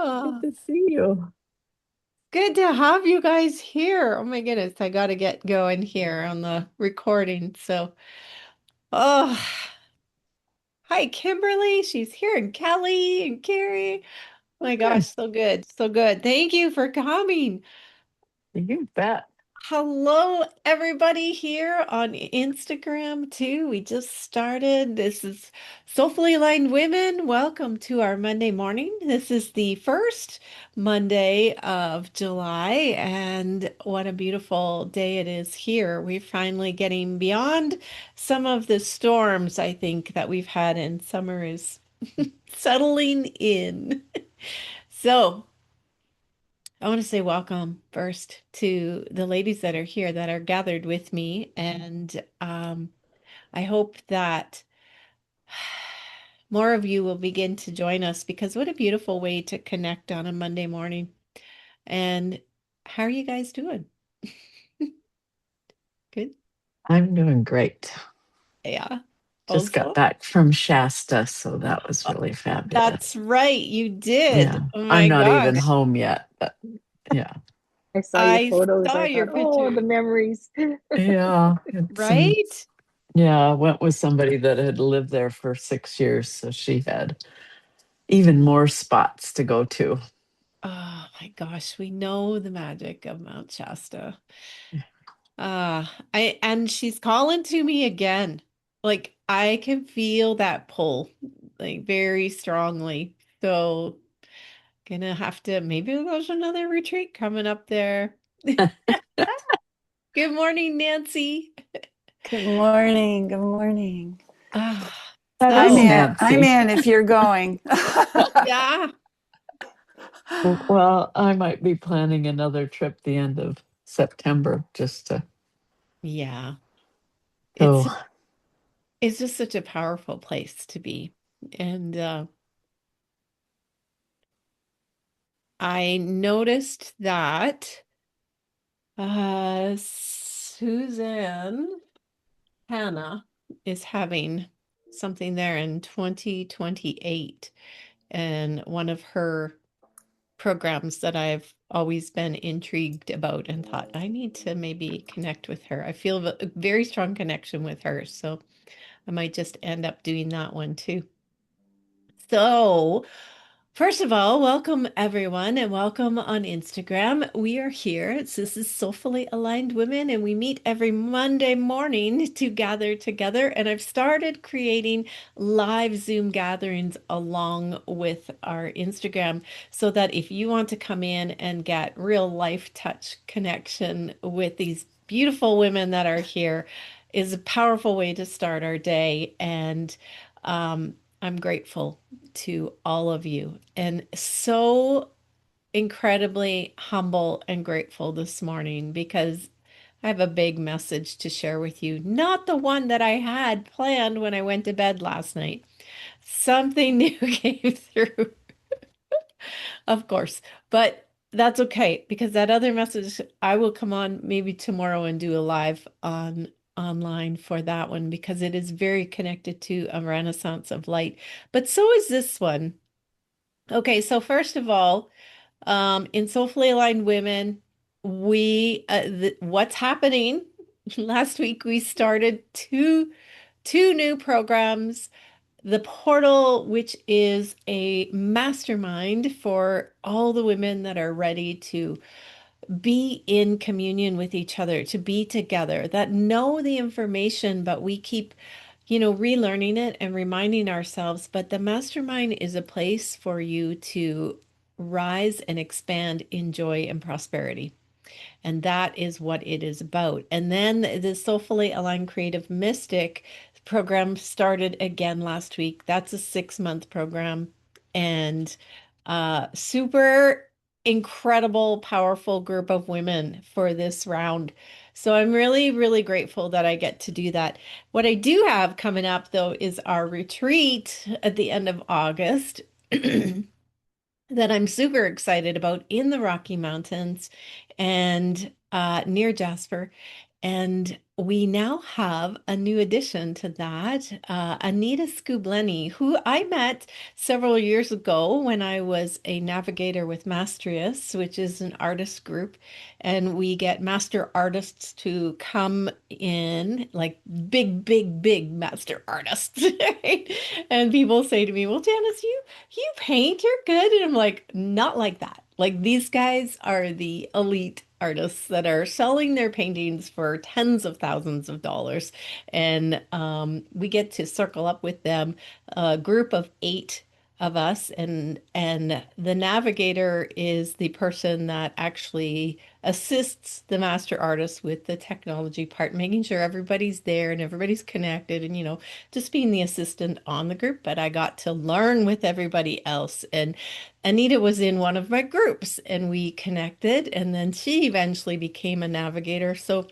Good Oh, to see you. good to have you guys here. Oh my goodness, I got to get going here on the recording. Oh, hi, Kimberly. She's here, and Kelly and Carrie. My gosh, Good. so good. So good. Thank you for coming. You bet. Hello, everybody here on Instagram too. We just started. This is Soulfully Aligned Women. Welcome to our Monday morning. This is the first Monday of July, and what a beautiful day it is here. We're finally getting beyond some of the storms, I think, that we've had, and summer is settling in. So, I want to say welcome first to the ladies that are here that are gathered with me. And I hope that more of you will begin to join us because what a beautiful way to connect on a Monday morning. And how are you guys doing? Good? I'm doing great. Yeah. Just got Also, back from Shasta, so that was really fabulous. that's right. You did. Yeah. Oh I'm my not even gosh. home yet, but yeah. I saw your I photos. saw I your thought, oh, the picture, memories. Yeah. It's some, right? yeah, I went with somebody that had lived there for 6 years, so she had even more spots to go to. Oh my gosh, we know the magic of Mount Shasta. I and she's calling to me again. Like I can feel that pull, like very strongly. So gonna have to maybe there's another retreat coming up there. Good morning, Nancy. Good morning. Good morning. Ah, I'm Who's so in. I'm Nancy? in if you're going. yeah, Well, I might be planning another trip the end of September just to yeah. go. It's just such a powerful place to be. And I noticed that Suzanne Hannah is having something there in 2028. And one of her programs that I've always been intrigued about and thought I need to maybe connect with her. I feel a very strong connection with her. So I might just end up doing that one too. So, first of all, welcome everyone and welcome on Instagram. We are here. This is Soulfully Aligned Women, and we meet every Monday morning to gather together. And I've started creating live Zoom gatherings along with our Instagram so that if you want to come in and get real life touch connection with these beautiful women that are here, is a powerful way to start our day. And I'm grateful to all of you and so incredibly humble and grateful this morning because I have a big message to share with you. Not the one that I had planned when I went to bed last night. Something new came through, of course, but that's okay because that other message I will come on maybe tomorrow and do a live on online for that one because it is very connected to a renaissance of light. But so is this one. Okay, so first of all, in Soulfully Aligned Women, what's happening? Last week we started two new programs. The Portal, which is a mastermind for all the women that are ready to be in communion with each other, to be together, that know the information, but we keep, relearning it and reminding ourselves. But the mastermind is a place for you to rise and expand in joy and prosperity. And that is what it is about. And then the Soulfully Aligned Creative Mystic program started again last week. That's a 6 month program and super incredible, powerful group of women for this round. So I'm really, really grateful that I get to do that. What I do have coming up, though, is our retreat at the end of August. That I'm super excited about in the Rocky Mountains and near Jasper. And we now have a new addition to that, Anita Scubleni, who I met several years ago when I was a navigator with Mastrius, which is an artist group. And we get master artists to come in, like big master artists. Right? And people say to me, well, Janice, you paint, you're good. And I'm like, not like that. Like these guys are the elite artists that are selling their paintings for tens of thousands of dollars. And we get to circle up with them, a group of 8 of us, and the navigator is the person that actually assists the master artist with the technology part, making sure everybody's there and everybody's connected and just being the assistant on the group. But I got to learn with everybody else, and Anita was in one of my groups and we connected, and then she eventually became a navigator. So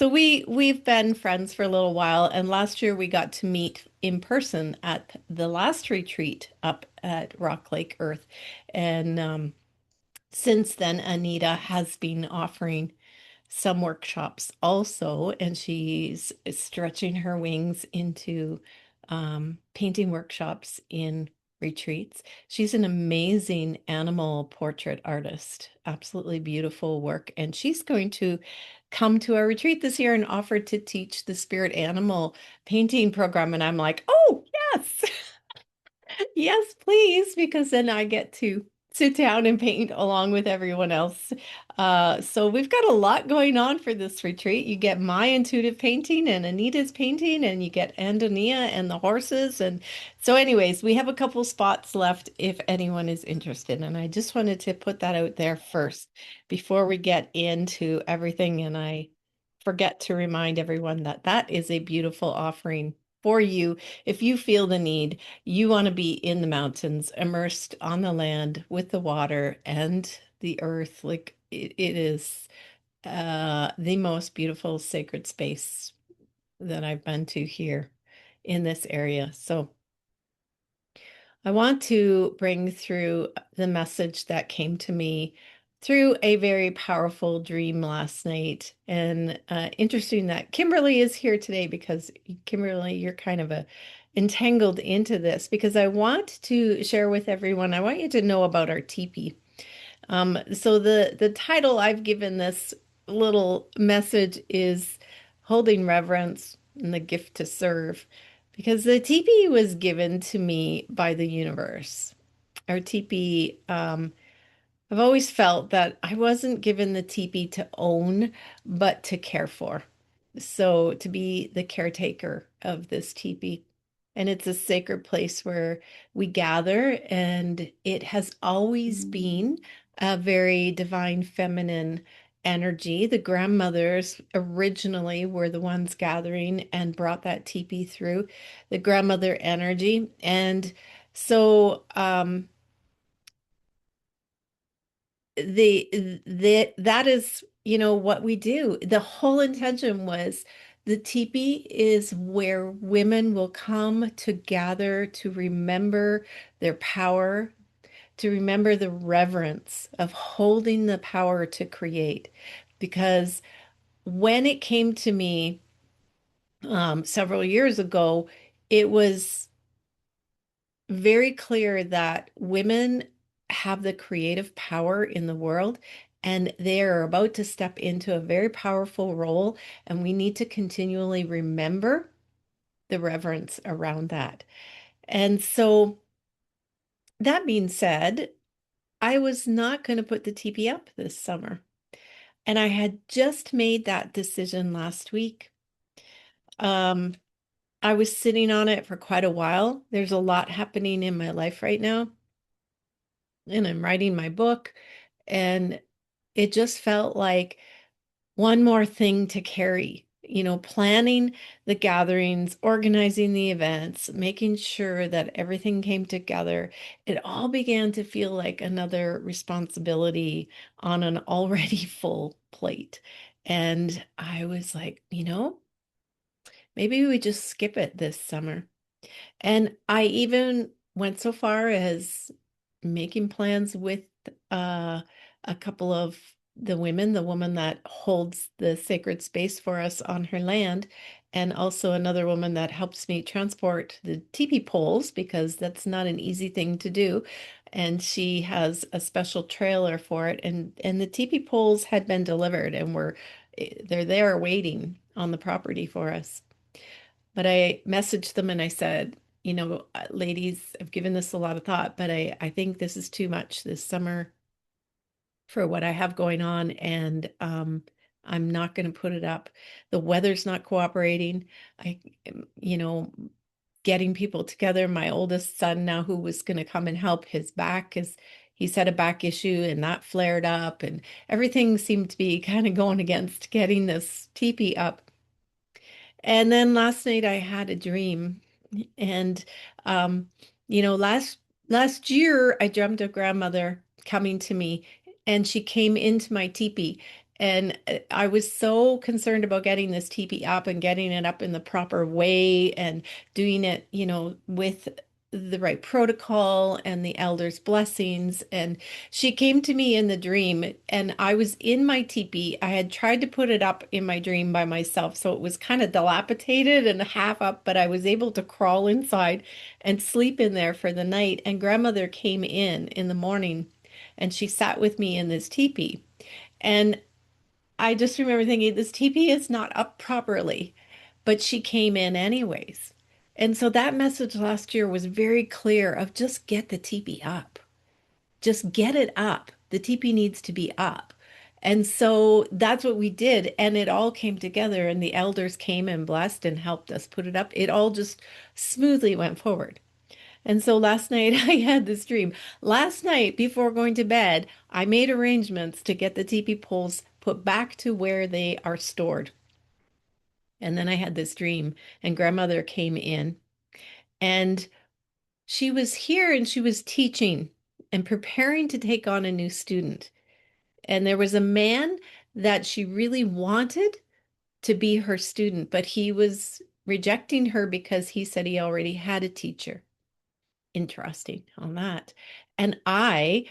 we've been friends for a little while, and last year we got to meet in person at the last retreat up at Rock Lake Earth. And since then Anita has been offering some workshops also, and she's stretching her wings into painting workshops in retreats. She's an amazing animal portrait artist, absolutely beautiful work, and she's going to come to our retreat this year and offer to teach the spirit animal painting program. And I'm like, oh, yes. Yes, please, because then I get to sit down and paint along with everyone else. So we've got a lot going on for this retreat. You get my intuitive painting and Anita's painting, and you get Antonia and the horses. And so anyways, we have a couple spots left if anyone is interested. And I just wanted to put that out there first before we get into everything. And I forget to remind everyone that that is a beautiful offering for you if you feel the need. You want to be in the mountains, immersed on the land with the water and the earth. Like it is the most beautiful sacred space that I've been to here in this area. So I want to bring through the message that came to me through a very powerful dream last night. And interesting that Kimberly is here today, because Kimberly, you're kind of entangled into this, because I want to share with everyone, I want you to know about our teepee. So the title I've given this little message is Holding Reverence and the Gift to Serve, because the teepee was given to me by the universe. Our teepee, I've always felt that I wasn't given the teepee to own, but to care for. So to be the caretaker of this teepee. And it's a sacred place where we gather, and it has always been a very divine feminine energy. The grandmothers originally were the ones gathering and brought that teepee through, the grandmother energy. And so that is what we do. The whole intention was the teepee is where women will come to gather to remember their power, to remember the reverence of holding the power to create. Because when it came to me several years ago, it was very clear that women have the creative power in the world, and they are about to step into a very powerful role, and we need to continually remember the reverence around that. And so that being said, I was not going to put the TP up this summer, and I had just made that decision last week. I was sitting on it for quite a while. There's a lot happening in my life right now, and I'm writing my book, and it just felt like one more thing to carry, planning the gatherings, organizing the events, making sure that everything came together. It all began to feel like another responsibility on an already full plate. And I was like, maybe we just skip it this summer. And I even went so far as making plans with a couple of the woman that holds the sacred space for us on her land, and also another woman that helps me transport the teepee poles because that's not an easy thing to do. And she has a special trailer for it. And the teepee poles had been delivered and they're there waiting on the property for us. But I messaged them and I said, ladies, I've given this a lot of thought, but I think this is too much this summer for what I have going on, and I'm not going to put it up. The weather's not cooperating. I, getting people together. My oldest son now, who was going to come and help, he's had a back issue and that flared up, and everything seemed to be kind of going against getting this teepee up. And then last night I had a dream, and um, last year I dreamt of grandmother coming to me, and she came into my teepee. And I was so concerned about getting this teepee up and getting it up in the proper way and doing it, with the right protocol and the elders' blessings. And she came to me in the dream, and I was in my teepee. I had tried to put it up in my dream by myself, so it was kind of dilapidated and half up, but I was able to crawl inside and sleep in there for the night. And grandmother came in the morning, and she sat with me in this teepee. And I just remember thinking, this teepee is not up properly, but she came in anyways. And so that message last year was very clear of just get the teepee up. Just get it up. The teepee needs to be up. And so that's what we did. And it all came together, and the elders came and blessed and helped us put it up. It all just smoothly went forward. And so last night I had this dream. Last night before going to bed, I made arrangements to get the teepee poles put back to where they are stored. And then I had this dream, and grandmother came in, and she was here and she was teaching and preparing to take on a new student. And there was a man that she really wanted to be her student, but he was rejecting her because he said he already had a teacher. Interesting on that. And I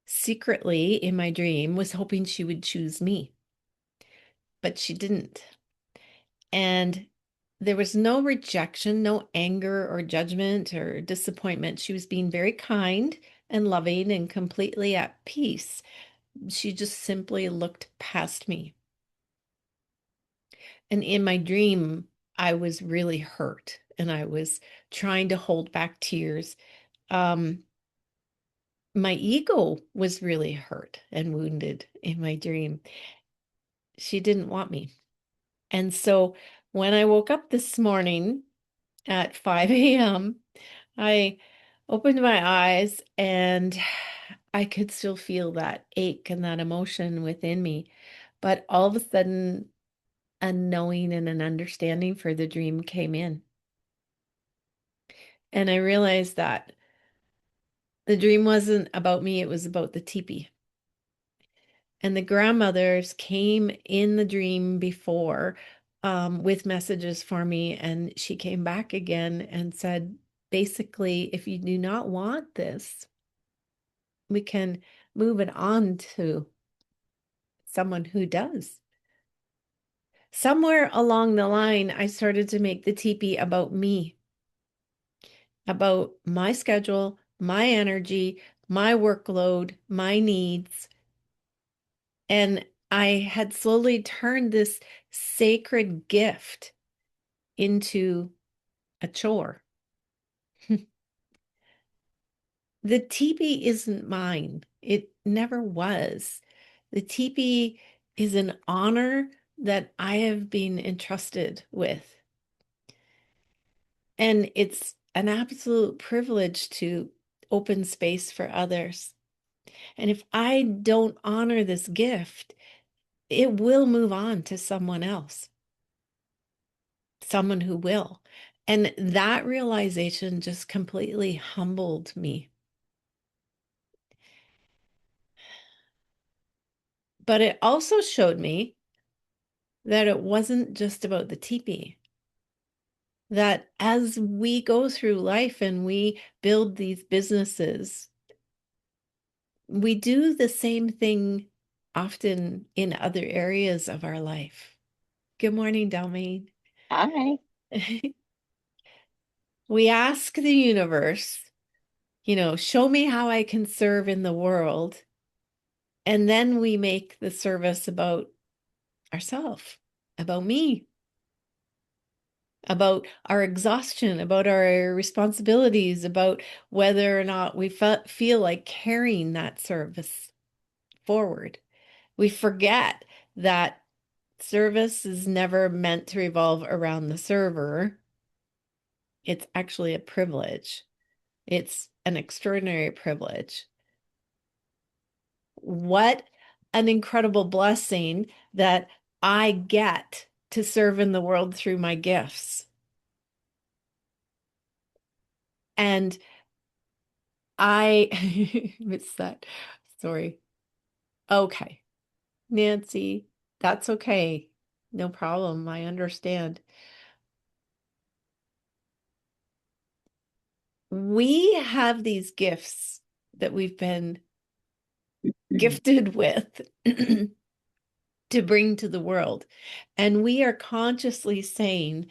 secretly in my dream was hoping she would choose me, but she didn't. And there was no rejection, no anger or judgment or disappointment. She was being very kind and loving and completely at peace. She just simply looked past me. And in my dream, I was really hurt and I was trying to hold back tears. My ego was really hurt and wounded in my dream. She didn't want me. And so when I woke up this morning at 5 a.m., I opened my eyes and I could still feel that ache and that emotion within me. But all of a sudden, a knowing and an understanding for the dream came in. And I realized that the dream wasn't about me, it was about the teepee. And the grandmothers came in the dream before with messages for me. And she came back again and said, basically, if you do not want this, we can move it on to someone who does. Somewhere along the line, I started to make the teepee about me, about my schedule, my energy, my workload, my needs. And I had slowly turned this sacred gift into a chore. The teepee isn't mine. It never was. The teepee is an honor that I have been entrusted with. And it's an absolute privilege to open space for others. And if I don't honor this gift, it will move on to someone else, someone who will. And that realization just completely humbled me. But it also showed me that it wasn't just about the teepee. That as we go through life and we build these businesses, we do the same thing often in other areas of our life. Good morning, Delmaine. Hi. We ask the universe, show me how I can serve in the world. And then we make the service about ourself, about me, about our exhaustion, about our responsibilities, about whether or not we feel like carrying that service forward. We forget that service is never meant to revolve around the server. It's actually a privilege. It's an extraordinary privilege. What an incredible blessing that I get to serve in the world through my gifts. And I missed that. Sorry. Okay. Nancy, that's okay. No problem. I understand. We have these gifts that we've been gifted with to bring to the world. And we are consciously saying,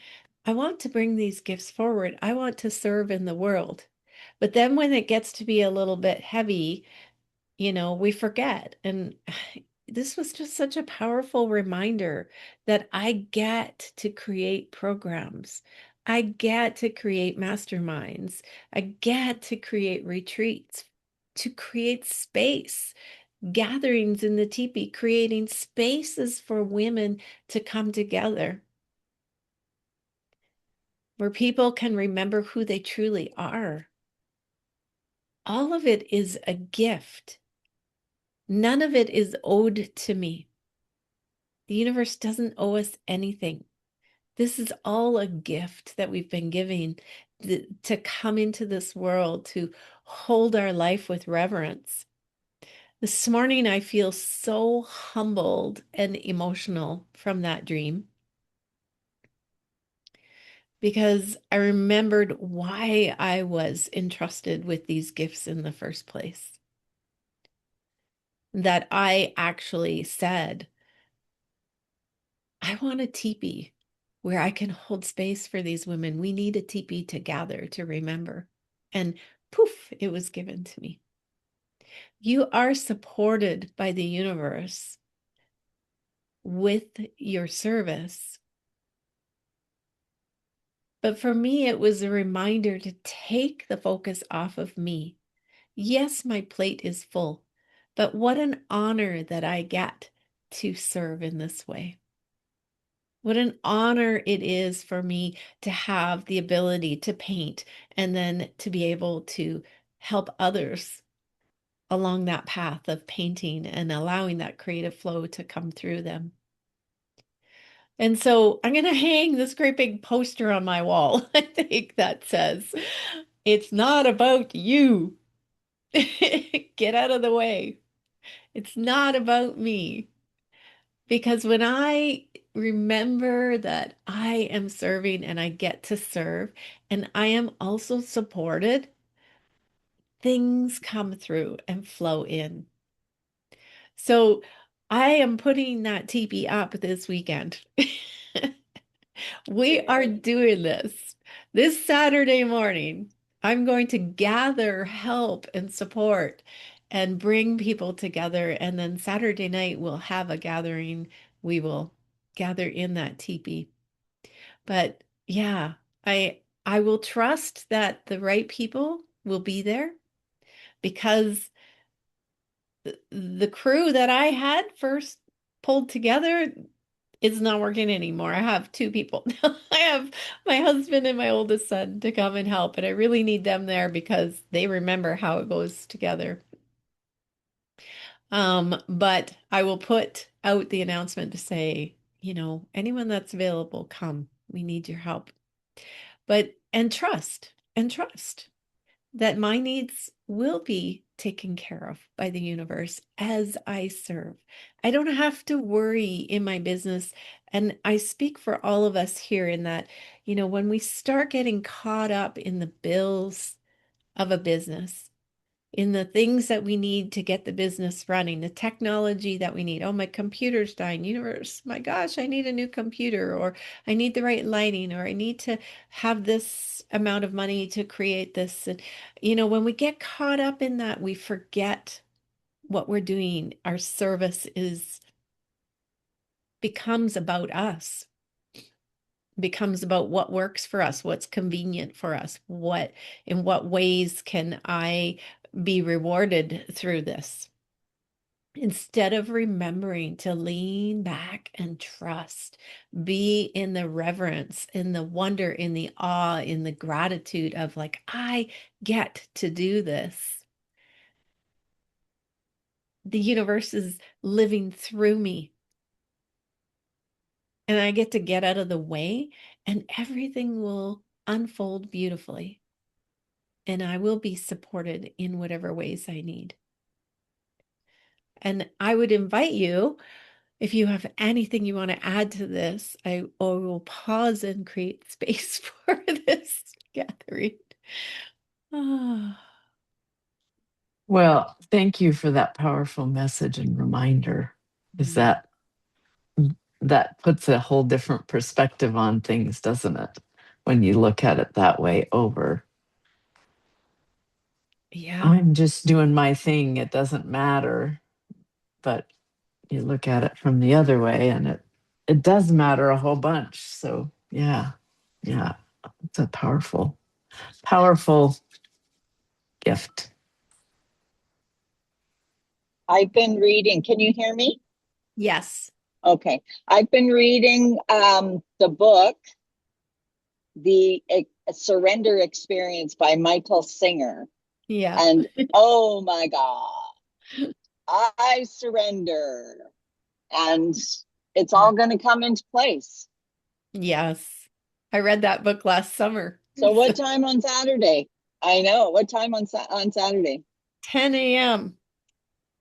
I want to bring these gifts forward. I want to serve in the world. But then when it gets to be a little bit heavy, we forget. And this was just such a powerful reminder that I get to create programs. I get to create masterminds. I get to create retreats, to create space, gatherings in the teepee, creating spaces for women to come together where people can remember who they truly are. All of it is a gift. None of it is owed to me. The universe doesn't owe us anything. This is all a gift that we've been giving to come into this world, to hold our life with reverence. This morning, I feel so humbled and emotional from that dream because I remembered why I was entrusted with these gifts in the first place. That I actually said, I want a teepee where I can hold space for these women. We need a teepee to gather, to remember. And poof, it was given to me. You are supported by the universe with your service. But for me, it was a reminder to take the focus off of me. Yes, my plate is full, but what an honor that I get to serve in this way. What an honor it is for me to have the ability to paint and then to be able to help others along that path of painting and allowing that creative flow to come through them. And so I'm going to hang this great big poster on my wall, I think, that says, it's not about you. Get out of the way. It's not about me. Because when I remember that I am serving and I get to serve, and I am also supported, things come through and flow in. So I am putting that teepee up this weekend. We are doing this Saturday morning. I'm going to gather help and support and bring people together. And then Saturday night, we'll have a gathering. We will gather in that teepee. But yeah, I will trust that the right people will be there because the crew that I had first pulled together is not working anymore. I have two people. I have my husband and my oldest son to come and help, and I really need them there because they remember how it goes together. But I will put out the announcement to say, anyone that's available, come. We need your help. And trust that my needs will be taken care of by the universe as I serve. I don't have to worry in my business. And I speak for all of us here in that, when we start getting caught up in the bills of a business, in the things that we need to get the business running, the technology that we need. Oh, my computer's dying. Universe, my gosh, I need a new computer, or I need the right lighting, or I need to have this amount of money to create this. And, when we get caught up in that, we forget what we're doing. Our service becomes about us, becomes about what works for us, what's convenient for us, in what ways can I be rewarded through this, instead of remembering to lean back and trust, be in the reverence, in the wonder, in the awe, in the gratitude of like, I get to do this. The universe is living through me, and I get to get out of the way, and everything will unfold beautifully. And I will be supported in whatever ways I need. And I would invite you, if you have anything you want to add to this, I will pause and create space for this gathering. Ah. Well, thank you for that powerful message and reminder. Is that puts a whole different perspective on things, doesn't it? When you look at it that way over. Yeah. I'm just doing my thing. It doesn't matter. But you look at it from the other way and it does matter a whole bunch. So yeah. It's a powerful gift. I've been reading. Can you hear me? Yes. Okay. I've been reading the book, The Surrender Experience by Michael Singer. Yeah. And oh my God, I surrender. And it's all going to come into place. Yes. I read that book last summer. So what time on Saturday? I know. What time on Saturday? 10 a.m.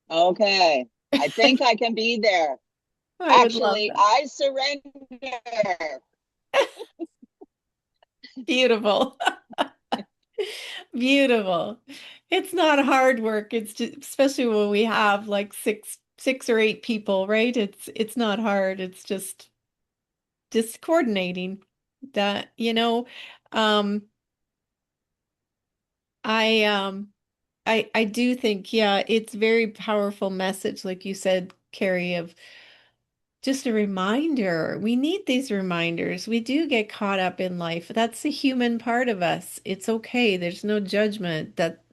Okay. I think I can be there. Actually, I surrender. Beautiful. Beautiful. It's not hard work. It's just, especially when we have like six or eight people, right? It's not hard. It's just coordinating that, I do think, yeah, it's very powerful message, like you said, Carrie, of just a reminder. We need these reminders. We do get caught up in life. That's the human part of us. It's okay. There's no judgment that,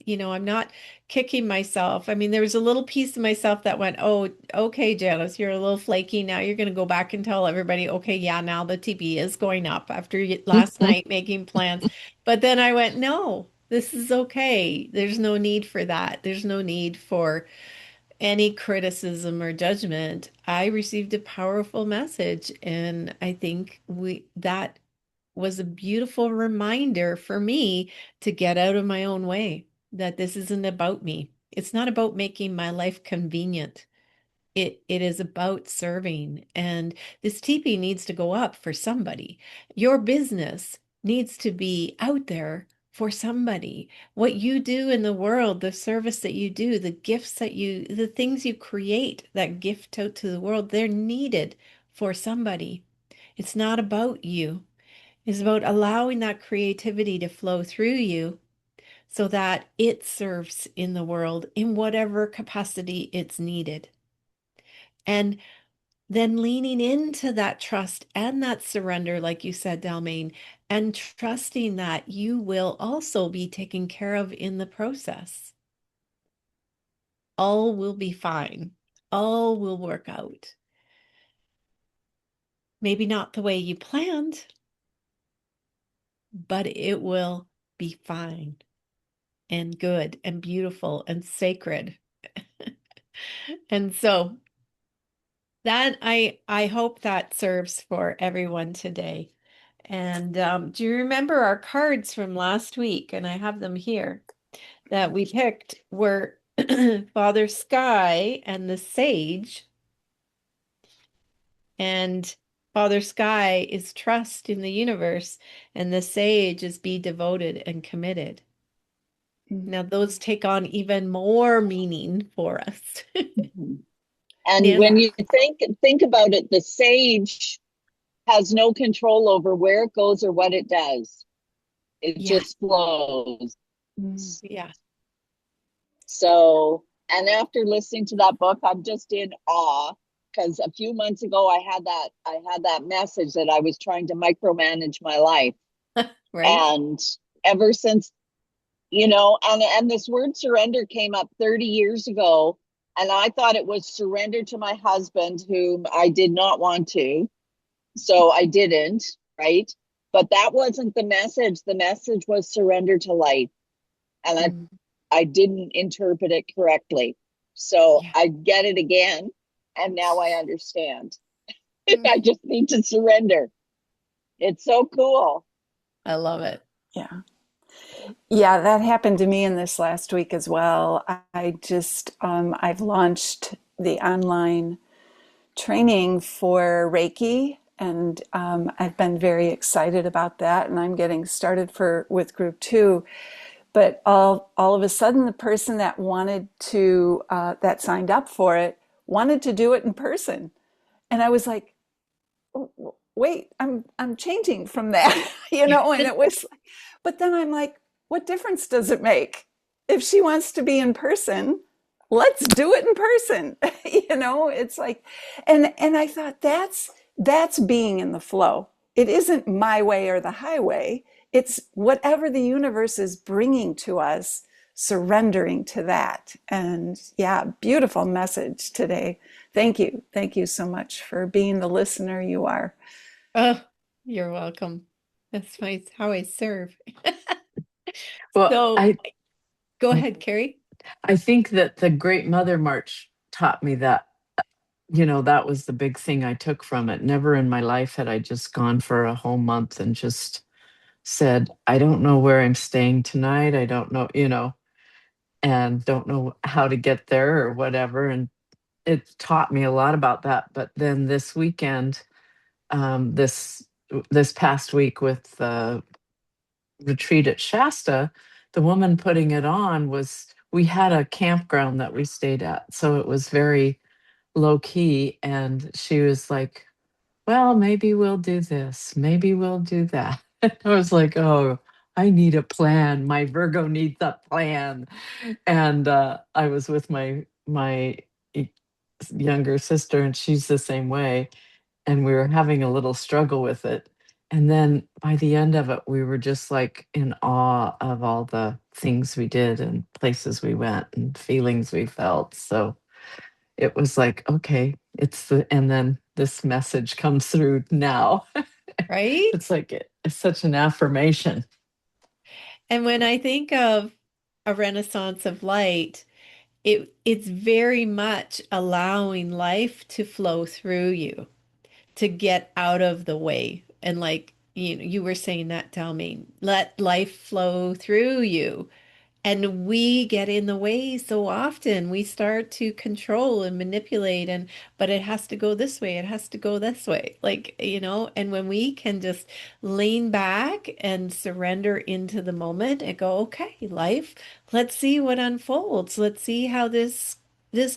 I'm not kicking myself. I mean, there was a little piece of myself that went, oh, okay, Janice, you're a little flaky. Now you're going to go back and tell everybody, okay, yeah, now the TB is going up after last night making plans. But then I went, no, this is okay. There's no need for that. There's no need for any criticism or judgment. I received a powerful message, and I think that was a beautiful reminder for me to get out of my own way, that this isn't about me. It's not about making my life convenient. It is about serving, and this TP needs to go up for somebody. Your business needs to be out there for somebody. What you do in the world, the service that you do, the the things you create that gift out to the world, they're needed for somebody. It's not about you. It's about allowing that creativity to flow through you so that it serves in the world in whatever capacity it's needed. And then leaning into that trust and that surrender, like you said, Dalmain, and trusting that you will also be taken care of in the process. All will be fine. All will work out. Maybe not the way you planned, but it will be fine and good and beautiful and sacred. And so that I hope that serves for everyone today. And do you remember our cards from last week? And I have them here that we picked were Father Sky and the Sage. And Father Sky is trust in the universe, and the Sage is be devoted and committed. Now those take on even more meaning for us. And when you think about it, the sage has no control over where it goes or what it does. It just flows. Yeah. So, and after listening to that book, I'm just in awe, because a few months ago I had that message that I was trying to micromanage my life. Right. And ever since, and this word surrender came up 30 years ago, and I thought it was surrender to my husband, whom I did not want to. So I didn't, right? But that wasn't the message. The message was surrender to life. And I didn't interpret it correctly. So I get it again. And now I understand. I just need to surrender. It's so cool. I love it. Yeah. Yeah, that happened to me in this last week as well. I've launched the online training for Reiki, and I've been very excited about that. And I'm getting started with group 2. But all of a sudden, the person that that signed up for it wanted to do it in person, and I was like, wait, I'm changing from that, And it was, but then I'm like, what difference does it make if she wants to be in person? Let's do it in person, It's like, and I thought that's being in the flow. It isn't my way or the highway. It's whatever the universe is bringing to us, surrendering to that. And yeah, beautiful message today. Thank you. Thank you so much for being the listener you are. Oh, you're welcome. That's how I serve. Well, So go ahead, Carrie. I think that the Great Mother March taught me that, that was the big thing I took from it. Never in my life had I just gone for a whole month and just said, I don't know where I'm staying tonight. I don't know, and don't know how to get there or whatever. And it taught me a lot about that. But then this weekend, this past week with the retreat at Shasta, the woman putting it on we had a campground that we stayed at. So it was very low key. And she was like, well, maybe we'll do this. Maybe we'll do that. I was like, oh, I need a plan. My Virgo needs a plan. And I was with my younger sister, and she's the same way. And we were having a little struggle with it. And then by the end of it, we were just like in awe of all the things we did and places we went and feelings we felt. So it was like, okay, and then this message comes through now. Right? It's like, it's such an affirmation. And when I think of a renaissance of light, it's very much allowing life to flow through you, to get out of the way. And like you were saying that, Dalmain, let life flow through you. And we get in the way so often. We start to control and manipulate, but it has to go this way. It has to go this way. And when we can just lean back and surrender into the moment and go, okay, life, let's see what unfolds. Let's see how this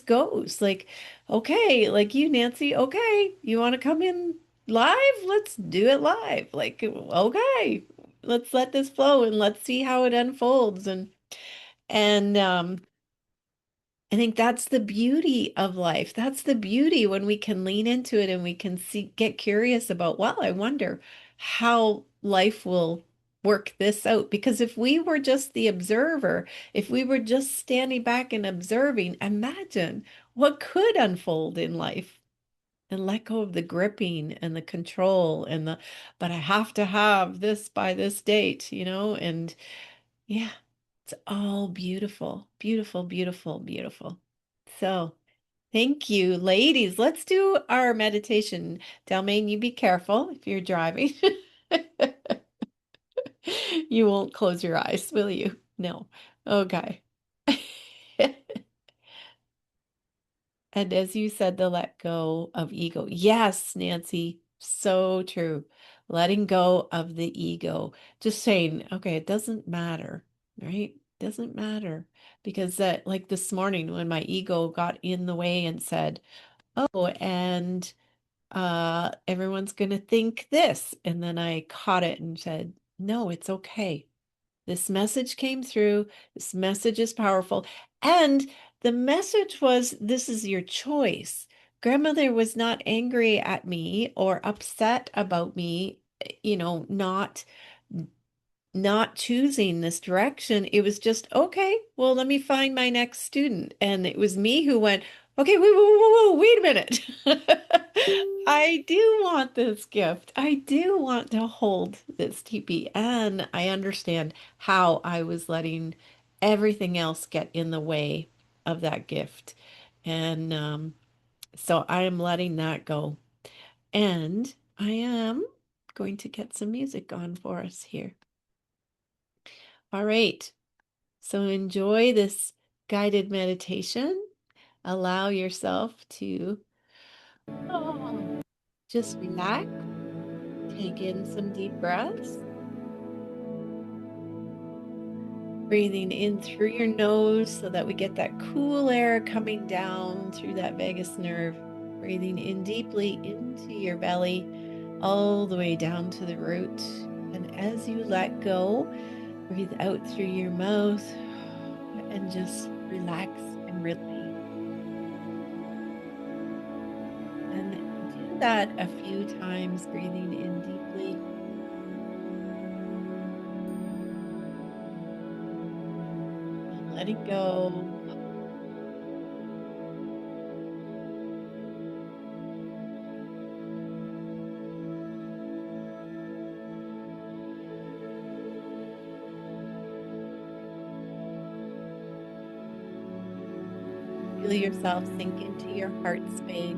goes. Like, okay, like you, Nancy, okay, you want to come in live? Let's do it live. Like, okay, let's let this flow and let's see how it unfolds. And I think that's the beauty of life. That's the beauty when we can lean into it and we can get curious about, well, I wonder how life will work this out. Because if we were just the observer, if we were just standing back and observing, imagine what could unfold in life. And let go of the gripping and the control but I have to have this by this date, and yeah. It's all beautiful, beautiful, beautiful, beautiful. So, thank you, ladies. Let's do our meditation. Delmain, you be careful if you're driving. You won't close your eyes, will you? No. Okay. And as you said, the let go of ego. Yes, Nancy, so true. Letting go of the ego. Just saying, okay, it doesn't matter, right? Doesn't matter, because that, like this morning when my ego got in the way and said, oh, and everyone's going to think this. And then I caught it and said, no, it's okay. This message came through. This message is powerful. And the message was, this is your choice. Grandmother was not angry at me or upset about me, not choosing this direction. It was just, okay, well, let me find my next student. And it was me who went, okay, wait a minute. I do want this gift. I do want to hold this teepee. And I understand how I was letting everything else get in the way of that gift. And so I am letting that go. And I am going to get some music on for us here. All right. So enjoy this guided meditation. Allow yourself to just relax. Take in some deep breaths. Breathing in through your nose so that we get that cool air coming down through that vagus nerve. Breathing in deeply into your belly, all the way down to the root. And as you let go, breathe out through your mouth and just relax and release. And do that a few times, breathing in deeply. And letting go. Feel yourself sink into your heart space.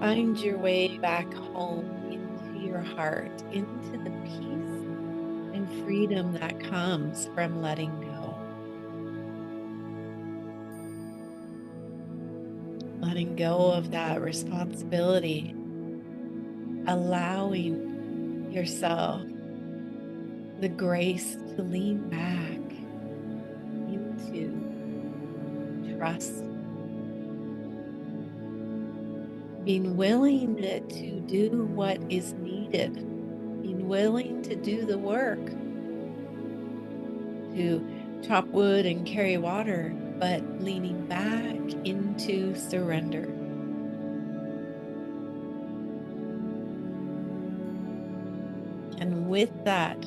Find your way back home into your heart, into the peace and freedom that comes from letting go. Letting go of that responsibility, allowing yourself the grace to lean back into trust. Being willing to do what is needed, being willing to do the work, to chop wood and carry water, but leaning back into surrender. And with that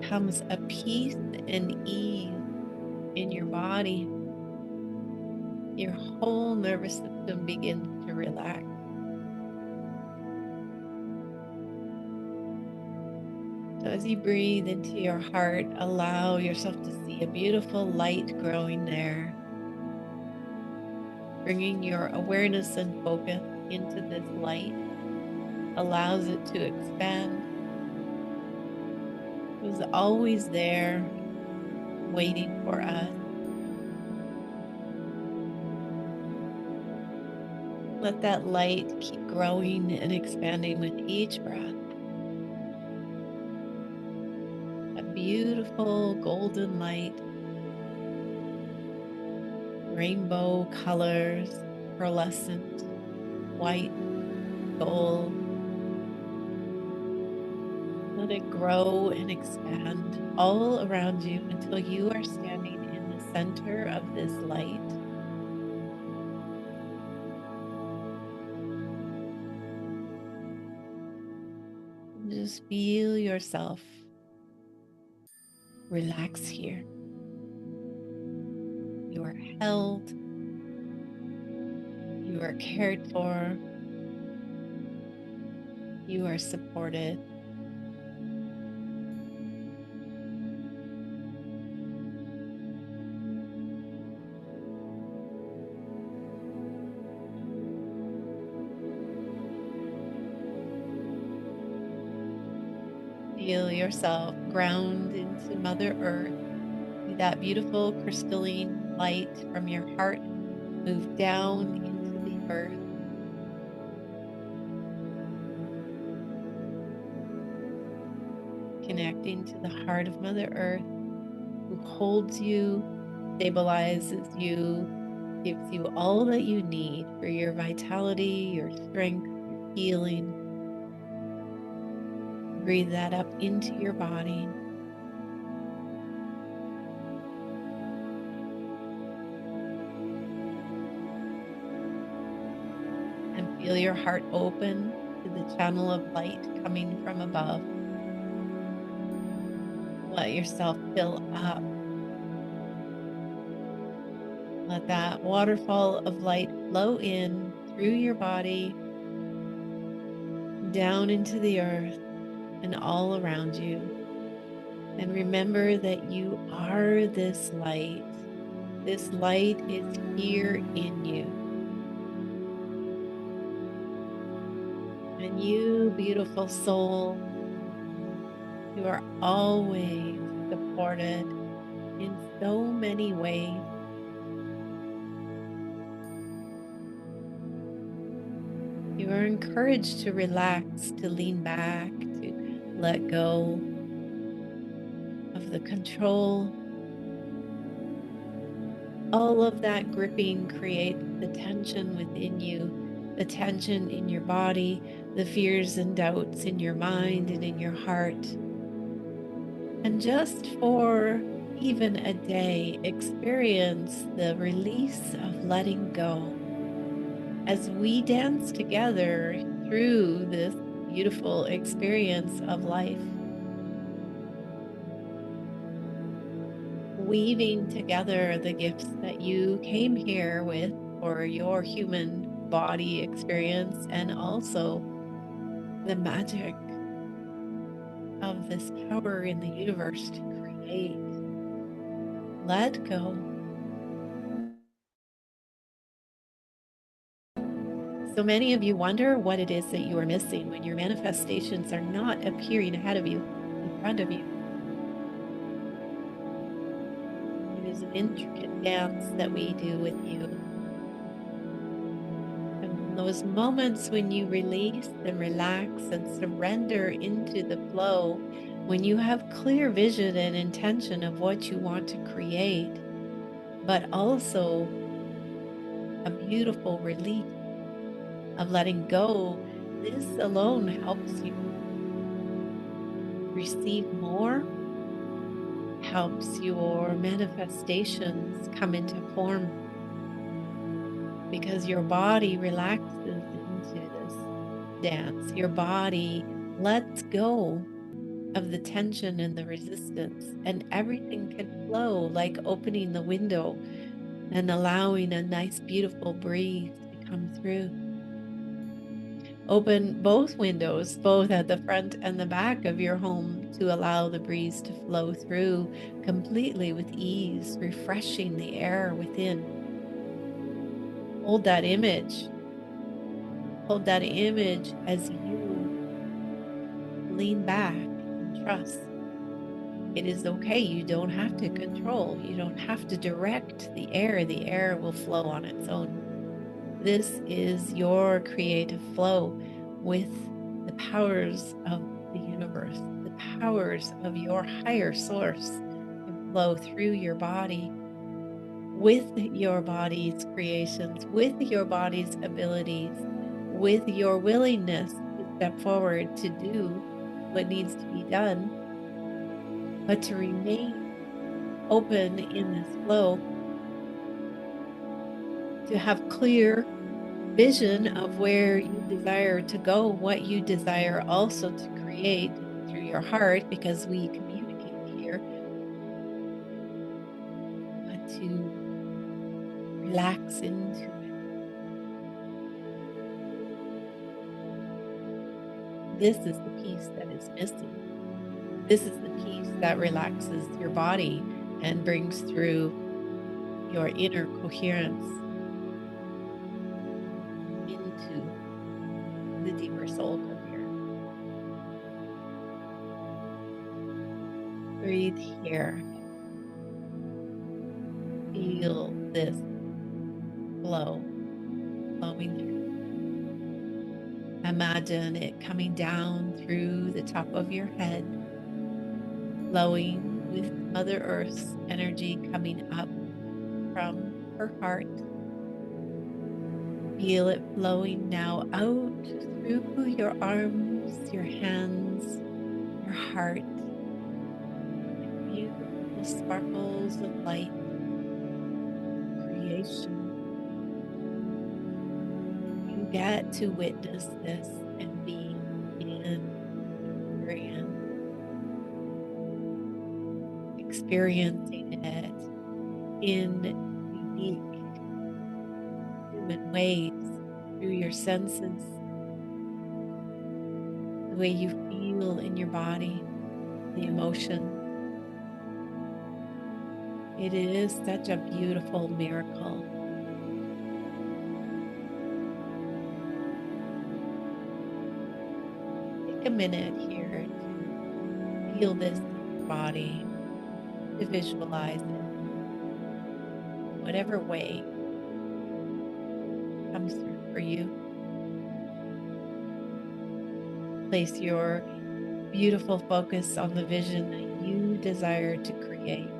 comes a peace and ease in your body. Your whole nervous system begins to relax. So as you breathe into your heart, allow yourself to see a beautiful light growing there, bringing your awareness and focus into this light, allows it to expand. It was always there, waiting for us. Let that light keep growing and expanding with each breath. A beautiful golden light, rainbow colors, pearlescent, white, gold. Let it grow and expand all around you until you are standing in the center of this light. Just feel yourself relax here. You are held. You are cared for. You are supported. Feel yourself ground into Mother Earth. See that beautiful crystalline light from your heart move down into the earth. connecting to the heart of Mother Earth, who holds you, stabilizes you, gives you all that you need for your vitality, your strength, your healing. Breathe that up into your body. And feel your heart open to the channel of light coming from above. Let yourself fill up. Let that waterfall of light flow in through your body, down into the earth and all around you. And remember that you are this light. This light is here in you. And you, beautiful soul, you are always supported in so many ways. You are encouraged to relax, to lean back, to let go of the control. All of that gripping creates the tension within you, the tension in your body, the fears and doubts in your mind and in your heart. And just for even a day, experience the release of letting go. As we dance together through this beautiful experience of life, weaving together the gifts that you came here with for your human body experience, and also the magic of this power in the universe to create. Let go. So many of you wonder what it is that you are missing when your manifestations are not appearing ahead of you, in front of you. It is an intricate dance that we do with you. And those moments when you release and relax and surrender into the flow, when you have clear vision and intention of what you want to create, but also a beautiful release of letting go, this alone helps you receive more, helps your manifestations come into form, because your body relaxes into this dance. Your body lets go of the tension and the resistance, and everything can flow, like opening the window and allowing a nice, beautiful breeze to come through. Open both windows, both at the front and the back of your home, to allow the breeze to flow through completely with ease, refreshing the air within. Hold that image. Hold that image as you lean back and trust. It is okay. You don't have to control. You don't have to direct the air. The air will flow on its own. This is your creative flow with the powers of the universe, the powers of your higher source can flow through your body with your body's creations, with your body's abilities, with your willingness to step forward to do what needs to be done, but to remain open in this flow, to have clear vision of where you desire to go, what you desire also to create through your heart, because we communicate here, but to relax into it. This is the piece that is missing. This is the piece that relaxes your body and brings through your inner coherence into the deeper soul coherence. Breathe here. Feel this flow flowing through. Imagine it coming down through the top of your head, flowing with Mother Earth's energy coming up from her heart. Feel it flowing now out through your arms, your hands, your heart. Beautiful sparkles of light, creation. You get to witness this and be in experiencing it in unique human ways through your senses, the way you feel in your body, the emotion. It is such a beautiful miracle. Take a minute here to feel this in your body, to visualize it, whatever way comes through for you. Place your beautiful focus on the vision that you desire to create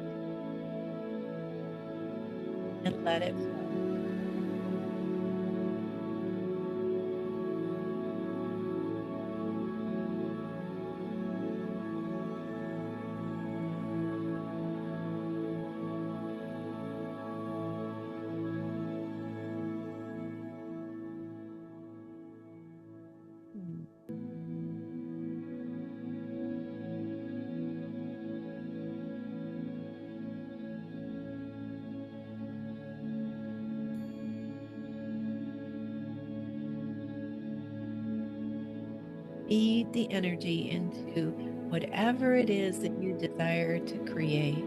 and let it flow. Feed the energy into whatever it is that you desire to create,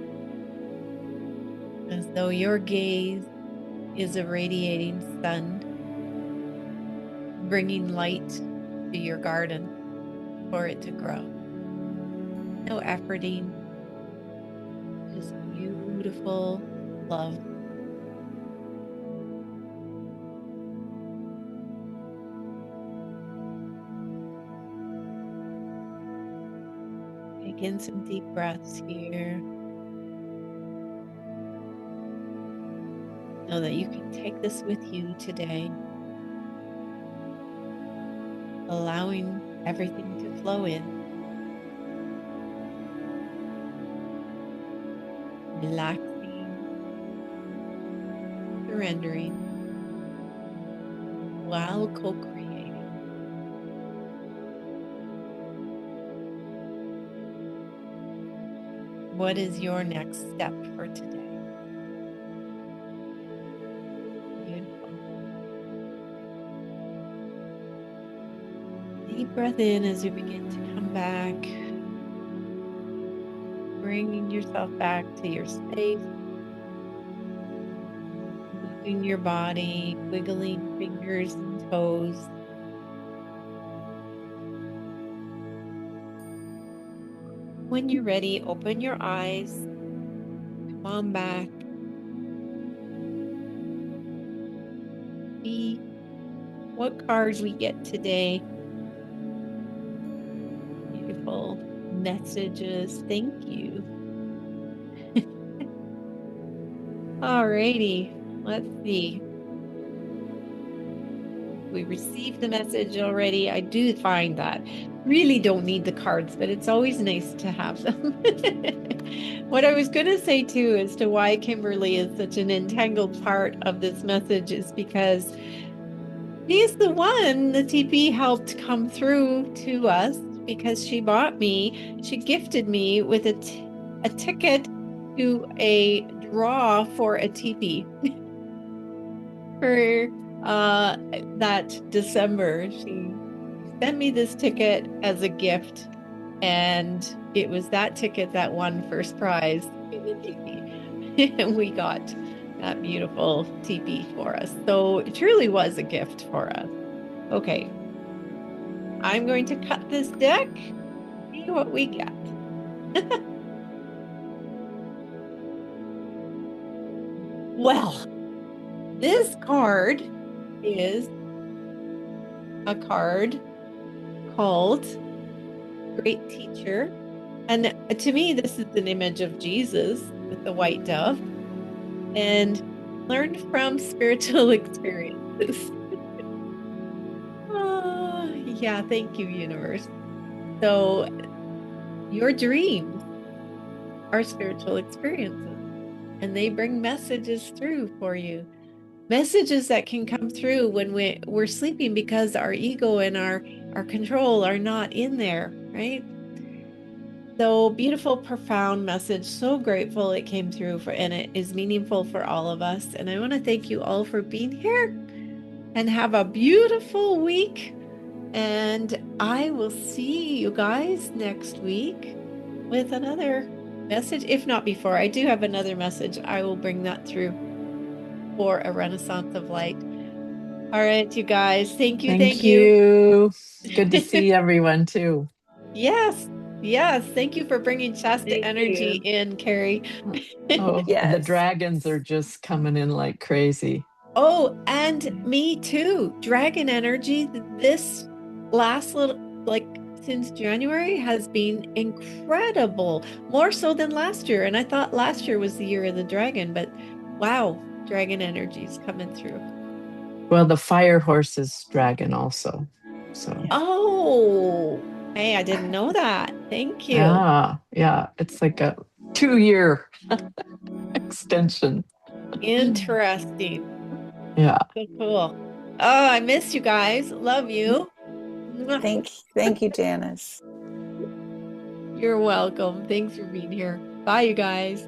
as though your gaze is a radiating sun, bringing light to your garden for it to grow. No efforting, just beautiful love. Take in some deep breaths here. Know that you can take this with you today, allowing everything to flow in, relaxing, surrendering, while co-creating. What is your next step for today? Beautiful. Deep breath in as you begin to come back, bringing yourself back to your space, moving your body, wiggling fingers and toes. When you're ready, open your eyes, come on back. See what cards we get today. Beautiful messages. Thank you. Alrighty, let's see. We received the message already. I do find that really don't need the cards, but it's always nice to have them. What I was going to say too as to why Kimberly is such an entangled part of this message is because she's the one the TP helped come through to us, because she gifted me with a ticket to a draw for a TP for that December. She sent me this ticket as a gift, and it was that ticket that won first prize in the TP. And we got that beautiful TP for us. So it truly was a gift for us. Okay, I'm going to cut this deck, see what we get. Well, this card is a card called Great Teacher, And to me, this is an image of Jesus with the white dove, and learned from spiritual experiences. Yeah, thank you, universe. So your dreams are spiritual experiences, and they bring messages through for you. Messages that can come through when we're sleeping because our ego and our control are not in there, right? So beautiful, profound message. So grateful it came through and it is meaningful for all of us. And I want to thank you all for being here, and have a beautiful week. And I will see you guys next week with another message, if not before. I do have another message. I will bring that through for a Renaissance of Light. All right, you guys. Thank you. Thank you. Good to see everyone too. Yes. Yes. Thank you for bringing Shasta Thank energy you. in, Carrie. Oh, the Yes. dragons are just coming in like crazy. Oh, and me too. Dragon energy this last little, like since January, has been incredible. More so than last year. And I thought last year was the year of the dragon, but wow, dragon energy is coming through. Well, the fire horse is dragon also. So Oh, hey, I didn't know that. Thank you. yeah, it's like a 2-year extension. Interesting. Yeah. So cool. Oh, I miss you guys. Love you. Mwah. Thank you, Janice. You're welcome. Thanks for being here. Bye, you guys.